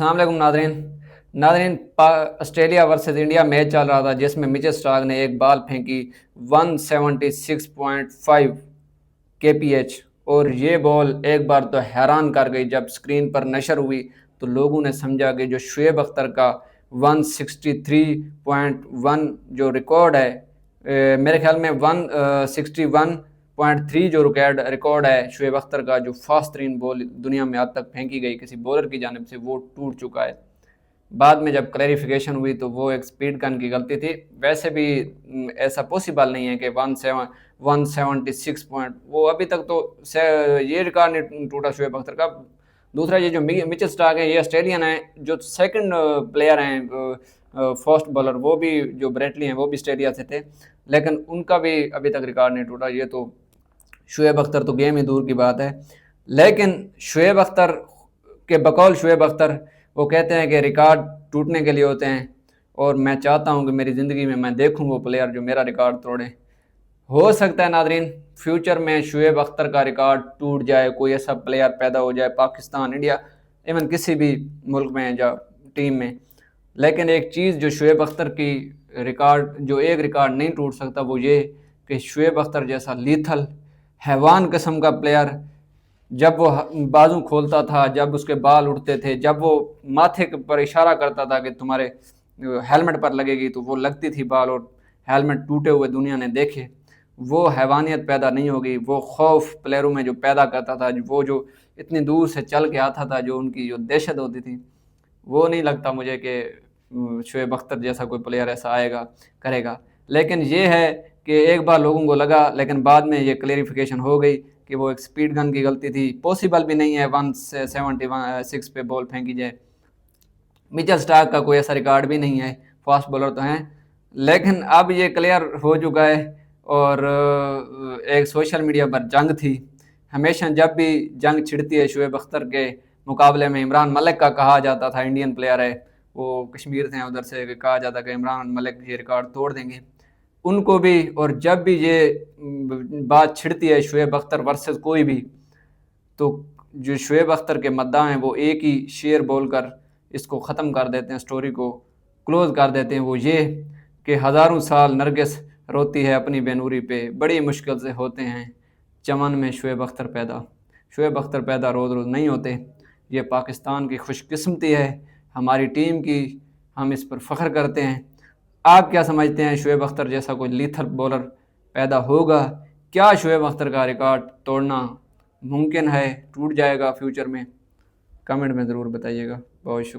अस्सलाम Nadreen. Nadreen, Australia versus India match चल रहा था जिसमें मिचेल स्टार्क ने एक बॉल फेंकी 176.5 kph, और ये बॉल एक बार तो हैरान कर गई। जब स्क्रीन पर नशर हुई तो लोगों ने समझा कि जो शुएब अख्तर का 163.1 जो रिकॉर्ड है, मेरे ख्याल में 161.3 जो रिकॉर्ड है शुएब अख्तर का, जो फास्ट तरीन बॉल दुनिया में आज तक फेंकी गई किसी बॉलर की जानिब से, वो टूट चुका है। बाद में जब क्लैरिफिकेशन हुई तो वो एक स्पीड गन की गलती थी। वैसे भी ऐसा पॉसिबल नहीं है कि 176 पॉइंट, वो अभी तक तो ये रिकॉर्ड नहीं टूटा शुएब अख्तर का। दूसरा, ये जो मिचेल स्टार्क है ये ऑस्ट्रेलियन है, जो सेकंड प्लेयर हैं फर्स्ट बॉलर, वो भी जो ब्रेटली हैं वो भी ऑस्ट्रेलिया से थे, लेकिन उनका भी अभी तक रिकॉर्ड नहीं टूटा। ये तो शुएब अख्तर तो गेम ही दूर की बात है। लेकिन शुएब अख्तर के बकौल शुएब अख्तर वो कहते हैं कि रिकॉर्ड टूटने के लिए होते हैं, और मैं चाहता हूं कि मेरी ज़िंदगी में मैं देखूं वो प्लेयर जो मेरा रिकॉर्ड तोड़े। हो सकता है नादरीन फ्यूचर में शुएब अख्तर का रिकॉर्ड टूट जाए, कोई ऐसा प्लेयर पैदा हो जाए पाकिस्तान, इंडिया, इवन किसी भी मुल्क में या टीम में। लेकिन एक चीज़ जो शुएब अख्तर की रिकॉर्ड, जो एक रिकॉर्ड नहीं टूट सकता, वो ये कि शुएब अख्तर जैसा लीथल हैवान किस्म का प्लेयर, जब वो बाजू खोलता था, जब उसके बाल उड़ते थे, जब वो माथे पर इशारा करता था कि तुम्हारे हेलमेट पर लगेगी, तो वो लगती थी बाल, और हेलमेट टूटे हुए दुनिया ने देखे। वो हैवानियत पैदा नहीं होगी, वो खौफ प्लेयरों में जो पैदा करता था, वो जो इतनी दूर से चल के आता था, जो उनकी जो दहशत होती थी, वो नहीं लगता मुझे कि शुएब अख्तर जैसा कोई प्लेयर ऐसा आएगा करेगा। लेकिन ये है कि एक बार लोगों को लगा, लेकिन बाद में ये क्लेरिफिकेशन हो गई कि वो एक स्पीड गन की गलती थी। पॉसिबल भी नहीं है 176 पे बॉल फेंकी जाए। मिचेल स्टार्क का कोई ऐसा रिकॉर्ड भी नहीं है, फास्ट बॉलर तो हैं, लेकिन अब ये क्लियर हो चुका है। और एक सोशल मीडिया पर जंग थी, हमेशा जब भी जंग छिड़ती है शुएब अख्तर के मुकाबले में, इमरान मलिक का कहा जाता था, इंडियन प्लेयर है वो, कश्मीर से उधर से कहा जाता कि इमरान मलिक ये रिकॉर्ड तोड़ देंगे उनको भी। और जब भी ये बात छिड़ती है शुएब अख्तर वर्सेस कोई भी, तो जो शुएब अख्तर के मद्दा हैं वो एक ही शेर बोलकर इसको ख़त्म कर देते हैं, स्टोरी को क्लोज़ कर देते हैं। वो ये कि हज़ारों साल नरगिस रोती है अपनी बेनूरी पे, बड़ी मुश्किल से होते हैं चमन में शुएब अख्तर पैदा। शुएब अख्तर पैदा रोज़ रोज़ नहीं होते, ये पाकिस्तान की खुशकिस्मती है, हमारी टीम की, हम इस पर फ़ख्र करते हैं। आप क्या समझते हैं, शुएब अख्तर जैसा कोई लीथल बॉलर पैदा होगा? क्या शुएब अख्तर का रिकॉर्ड तोड़ना मुमकिन है, टूट जाएगा फ्यूचर में? कमेंट में ज़रूर बताइएगा। बहुत शुक्रिया।